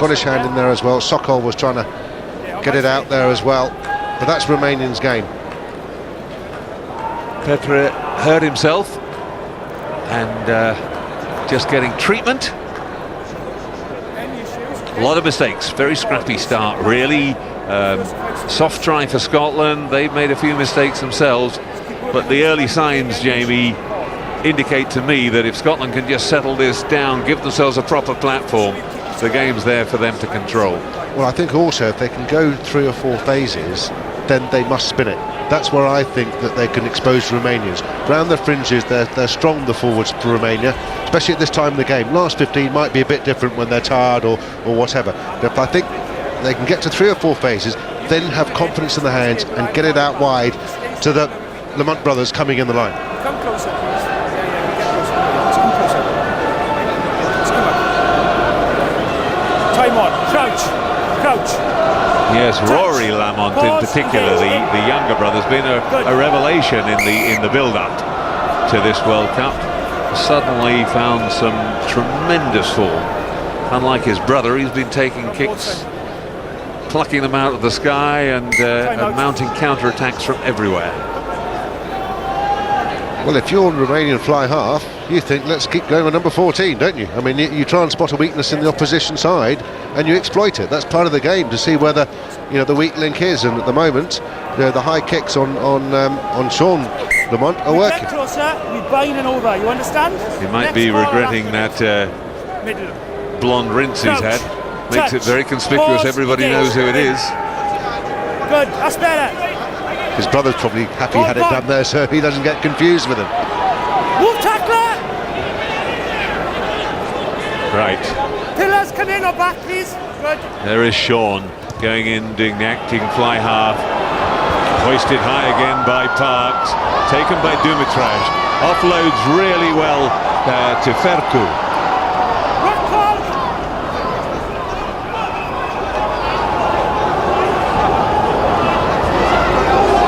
Scottish hand in there as well. Sokol was trying to get it out there as well, but that's Romanian's game. Petre hurt himself and just getting treatment. A lot of mistakes, very scrappy start really. Soft try for Scotland. They've made a few mistakes themselves, but the early signs, Jamie, indicate to me that if Scotland can just settle this down, give themselves a proper platform, the game's there for them to control. Well, I think also if they can go 3 or 4 phases, then they must spin it. That's where I think that they can expose the Romanians. Round the fringes, they're strong, the forwards for Romania, especially at this time of the game. Last 15 might be a bit different when they're tired or whatever. But if I think they can get to 3 or 4 phases, then have confidence in the hands and get it out wide to the Lamont brothers coming in the line. Come closer, please. Get closer. Let's come closer. Let's come up. Time on. Crouch. Yes, Rory Lamont in particular, the younger brother, has been a revelation in the build-up to this World Cup. Suddenly found some tremendous form. Unlike his brother, he's been taking kicks, plucking them out of the sky and mounting counter-attacks from everywhere. Well, if you're Romanian fly half, you think, let's keep going with number 14, don't you? I mean, you try and spot a weakness in the opposition side and you exploit it. That's part of the game, to see whether, you know, the weak link is. And at the moment, you know, the high kicks on Sean Lamont are working. Get closer, we're binding over, you understand? He might be regretting that blonde rinse he's had. Makes it very conspicuous, everybody knows who it is. Good, that's better. His brother's probably happy he had it done there, so he doesn't get confused with him. Move tackler! Right. Pillars, come in or back, please. Good. There is Sean going in, doing the acting fly half. Hoisted high again by Parks. Taken by Dumitraj. Offloads really well to Ferku. Rock call!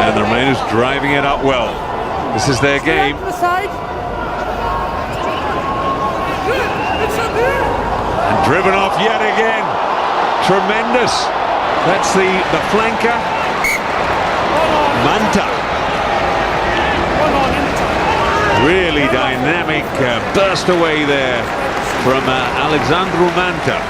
And the Remainers driving it up well. This is their game. And driven off yet again. Tremendous. That's the flanker. Manta. Really dynamic burst away there from Alexandru Manta.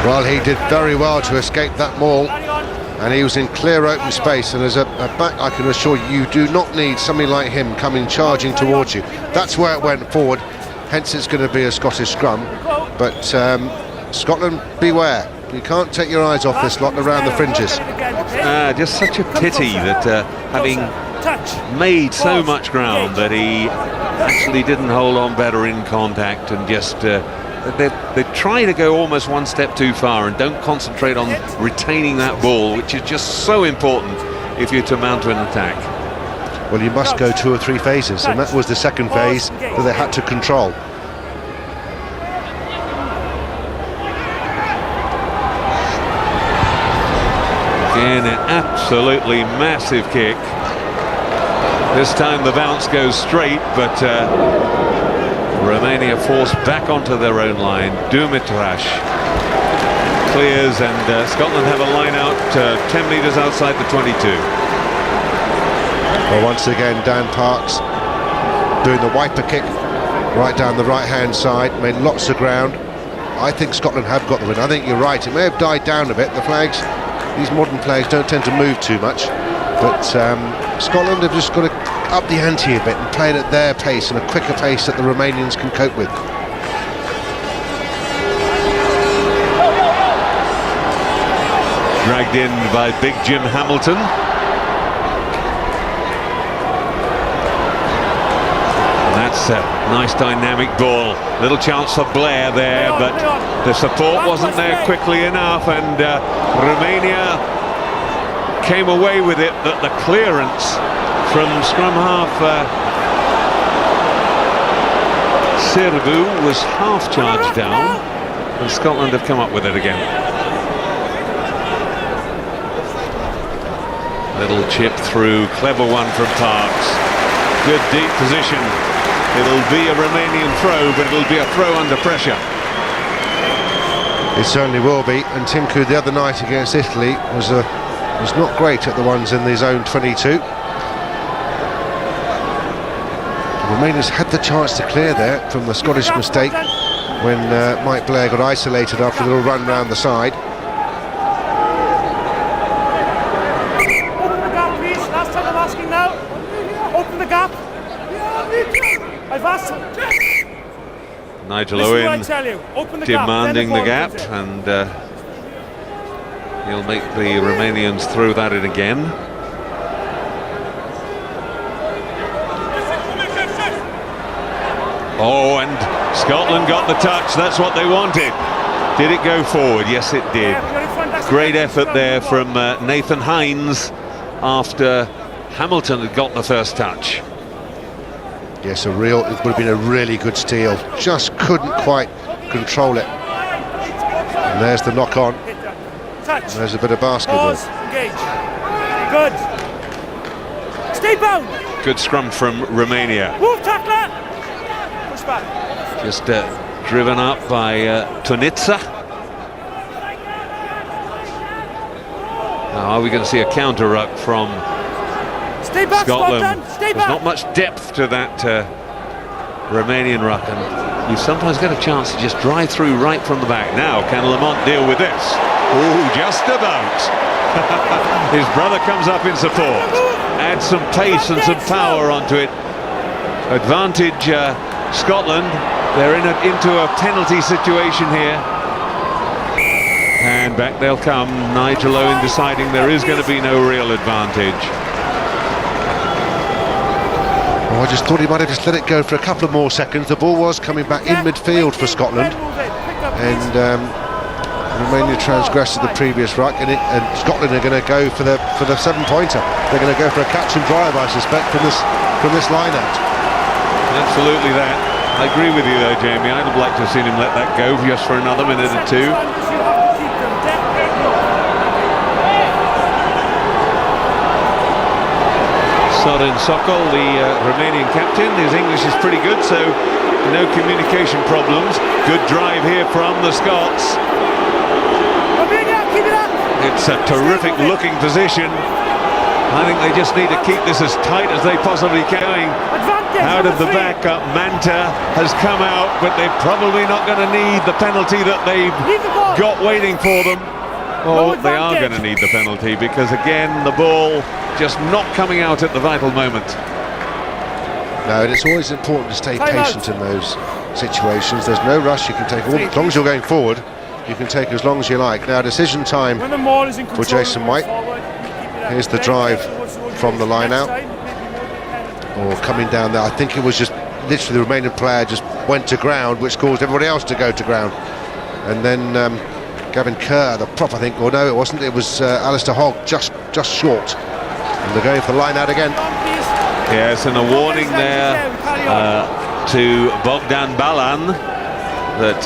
Well, he did very well to escape that maul, and he was in clear open space, and as a back, I can assure you, you do not need somebody like him coming charging towards you. That's where it went forward, hence it's going to be a Scottish scrum. But Scotland, beware. You can't take your eyes off this lot around the fringes. Just such a pity that having made so much ground, that he actually didn't hold on better in contact, and just they try to go almost one step too far and don't concentrate on retaining that ball, which is just so important if you're to mount an attack. Well, you must go 2 or 3 phases, and that was the second phase that they had to control. Again, an absolutely massive kick. This time the bounce goes straight, but Romania forced back onto their own line. Dumitraj clears, and Scotland have a line out 10 metres outside the 22. Well, once again, Dan Parks doing the wiper kick right down the right-hand side, made lots of ground. I think Scotland have got the win. I think you're right. It may have died down a bit. The flags, these modern flags, don't tend to move too much, but Scotland have just got to up the ante a bit and play it at their pace, and a quicker pace that the Romanians can cope with. Dragged in by big Jim Hamilton. And that's a nice dynamic ball. Little chance for Blair there, but the support wasn't there quickly enough, and Romania came away with it. That the clearance from scrum half Sergu was half charged down, and Scotland have come up with it again. Little chip through, clever one from Parks. Good deep position. It'll be a Romanian throw, but it'll be a throw under pressure. It certainly will be. And Tinku the other night against Italy was not great at the ones in the zone 22. Romania's had the chance to clear there from the Scottish mistake when Mike Blair got isolated after a little run round the side. Open the gap, please. Last time I'm asking now. Open the gap. I've asked him. Nigel Listen Owen what I tell you. Open the demanding the gap. gap, and he'll make the Romanians throw that in again. Oh, and Scotland got the touch. That's what they wanted. Did it go forward? Yes, it did. Great effort there from Nathan Hines after Hamilton had got the first touch. Yes, it would have been a really good steal. Just couldn't quite control it. And there's the knock on. Touch. There's a bit of basketball. Pause. Engage. Good. Stay bound. Good scrum from Romania. Move, tackler. Push back. Just driven up by Tonitsa. Now, are we going to see a counter ruck from Stay back, Scotland? Stay There's back. not much depth to that Romanian ruck, and you sometimes get a chance to just drive through right from the back. Now, can Lamont deal with this? Oh, just about. His brother comes up in support, adds some pace and some power onto it. Advantage Scotland. They're into a penalty situation here. And back they'll come. Nigel Owen deciding there is going to be no real advantage. Oh, I just thought he might have just let it go for a couple of more seconds. The ball was coming back in midfield for Scotland, and Romania transgressed the previous ruck, and Scotland are going to go for the 7-pointer. They're going to go for a catch and drive, I suspect, from this line-out. Absolutely that. I agree with you though, Jamie. I'd have liked to have seen him let that go just for another minute or two. Sorin Sokol, the Romanian captain, his English is pretty good, so no communication problems. Good drive here from the Scots. It's a terrific looking position. I think they just need to keep this as tight as they possibly can. Out of the back, Manta has come out, but they're probably not going to need the penalty that they've got waiting for them. Oh, they are going to need the penalty, because again, the ball just not coming out at the vital moment. No, and it's always important to stay patient in those situations. There's no rush. You can take all, as long as you're going forward, you can take as long as you like. Now, decision time for Jason White. Here's the drive from the line out, or coming down there. I think it was just literally the Romanian player just went to ground, which caused everybody else to go to ground. And then Gavin Kerr, the prop, I think, or no, it wasn't. It was Alistair Hogg, just short. And they're going for the line out again. Yes, and a warning there to Bogdan Balan that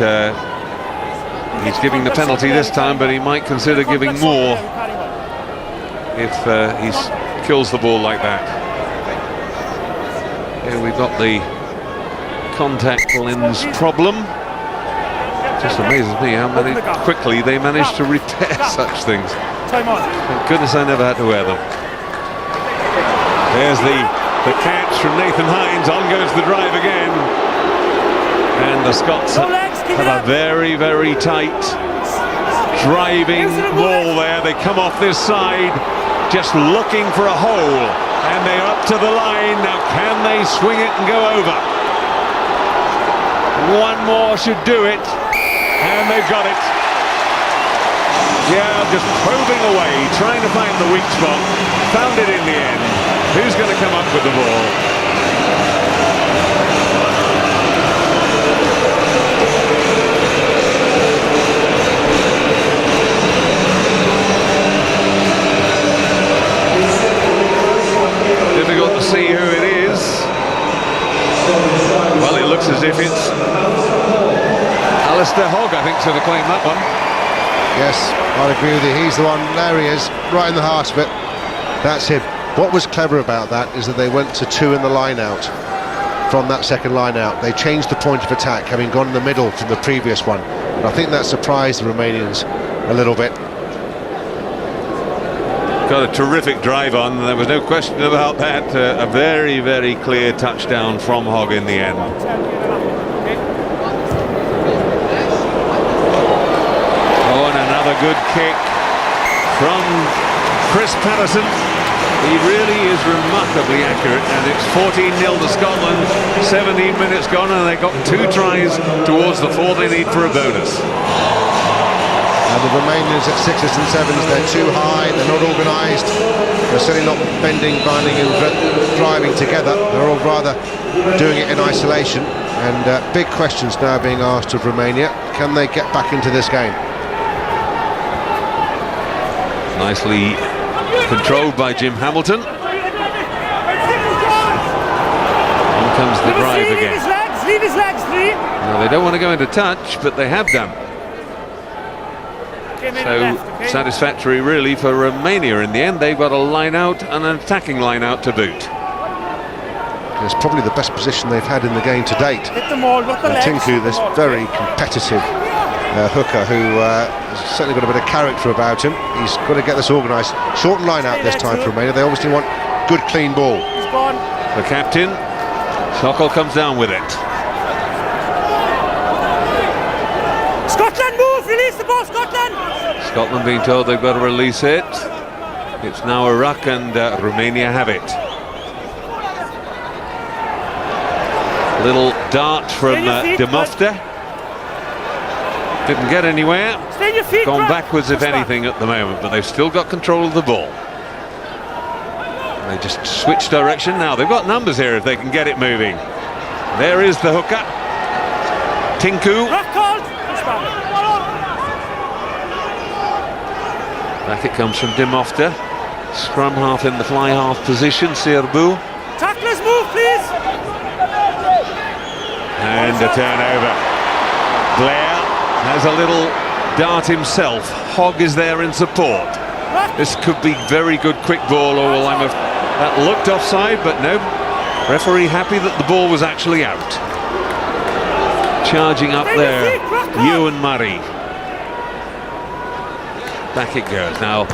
he's giving the penalty this time, but he might consider giving more if he kills the ball like that. Here we've got the contact lens problem. Just amazes me how quickly they manage to repair such things. Thank goodness I never had to wear them. There's the catch from Nathan Hines. On goes the drive again. And the Scots have a very, very tight driving ball there. They come off this side, just looking for a hole. And they're up to the line. Now can they swing it and go over? One more should do it. And they've got it. Yeah, just probing away, trying to find the weak spot. Found it in the end. Who's going to come up with the ball? Difficult to see who it is. Well, it looks as if it's Alistair Hogg, I think, to claim that one. Yes, I'd agree with you. He's the one. There he is, right in the heart of it. That's him. What was clever about that is that they went to 2 in the line out from that second line out. They changed the point of attack, having gone in the middle from the previous one. But I think that surprised the Romanians a little bit. Got a terrific drive on, there was no question about that. A very, very clear touchdown from Hogg in the end. Oh, and another good kick from Chris Patterson. He really is remarkably accurate, and it's 14-0 to Scotland, 17 minutes gone, and they've got 2 tries towards the 4 they need for a bonus. And the Romanians at 6s and 7s, they're too high, they're not organised, they're certainly not bending, binding and driving together. They're all rather doing it in isolation, and big questions now being asked of Romania. Can they get back into this game? Nicely controlled by Jim Hamilton. Here comes the drive again. Leave his legs free. Now, they don't want to go into touch, but they have done. So satisfactory really for Romania in the end. They've got a line out and an attacking line out to boot. It's probably the best position they've had in the game to date. Hit them all with the legs. Tinku, this very competitive hooker who has certainly got a bit of character about him. He's got to get this organised. Short line out this time for Romania. They obviously want good clean ball. He's gone. The captain, Sokol, comes down with it. Scotland move! Release the ball, Scotland! Scotland being told they've got to release it. It's now a ruck, and Romania have it. Little dart from De Mofte. Didn't get anywhere. Stay on your feet, Gone Grant. backwards if anything at the moment, but they've still got control of the ball. They just switch direction now. They've got numbers here if they can get it moving. There is the hooker. Tinku. Ruck called. Back it comes from De Mofte. Scrum half in the fly half position. Sirbu. Tacklers move, please. And a turnover. Blair has a little dart himself. Hogg is there in support. This could be very good quick ball, or that looked offside, but no. Referee happy that the ball was actually out. Charging up there, Ewan Murray. Back it goes. Now,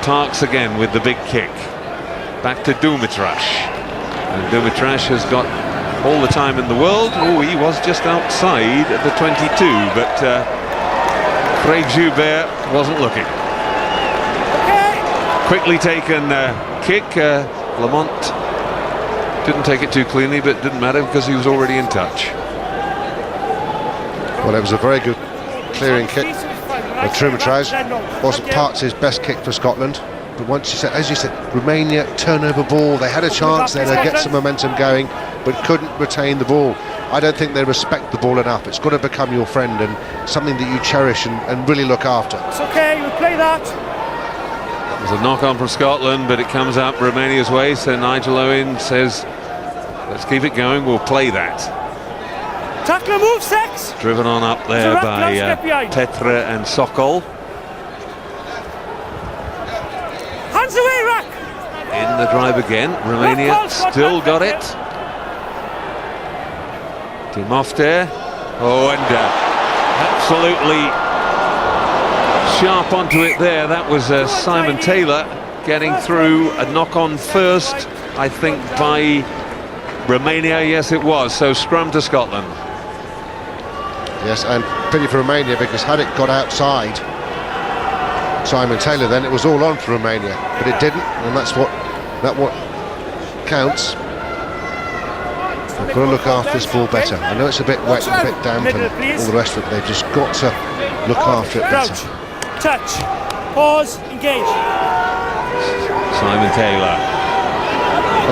Parks again with the big kick. Back to Dumitrash. And Dumitrash has got all the time in the world. Oh, he was just outside at the 22, but Craig Joubert wasn't looking. Quickly taken kick. Lamont didn't take it too cleanly, but it didn't matter because he was already in touch. Well, it was a very good clearing kick. Dumitrash wasn't Parks' best kick for Scotland. But once you said, as you said, Romania turnover ball. They had a chance there to get some momentum going, but couldn't retain the ball. I don't think they respect the ball enough. It's got to become your friend and something that you cherish and really look after. It's okay, we'll play that. There's a knock on from Scotland, but it comes up Romania's way. So Nigel Owen says, let's keep it going, we'll play that. Tackler move, Sex. Driven on up there by Petre and Sokol. Hands away, Rack. In the drive again. Romania still got it. De Mofte. Oh, and absolutely sharp onto it there. That was Simon Taylor getting through. A knock on first, I think, by Romania. Yes, it was. So scrum to Scotland. Yes, and pity for Romania, because had it got outside Simon Taylor, then it was all on for Romania, but it didn't, and that's what counts. They've got to look after this ball better. I know it's a bit wet and a bit damp and all the rest of it. They've just got to look after it better. Touch, pause, engage. Simon Taylor.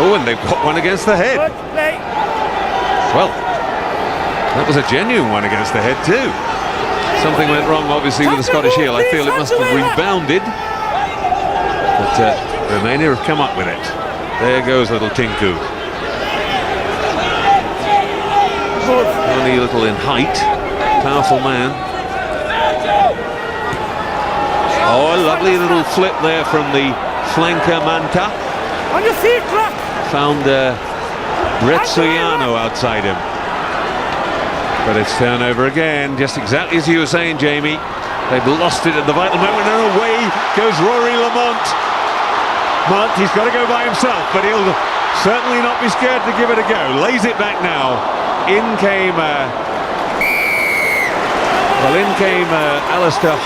Oh, and they've got one against the head. Well, that was a genuine one against the head too. Something went wrong, obviously, with the Scottish heel. I feel it must have rebounded. But Romania have come up with it. There goes little Tinku. Only a little in height. Powerful man. Oh, a lovely little flip there from the flanker Manta. On your feet, Crack. Found Brezzoiano outside him. But it's turnover again, just exactly as you were saying, Jamie. They've lost it at the vital moment, and away goes Rory Lamont. He's got to go by himself, but he'll certainly not be scared to give it a go. Lays it back now. In came Alistair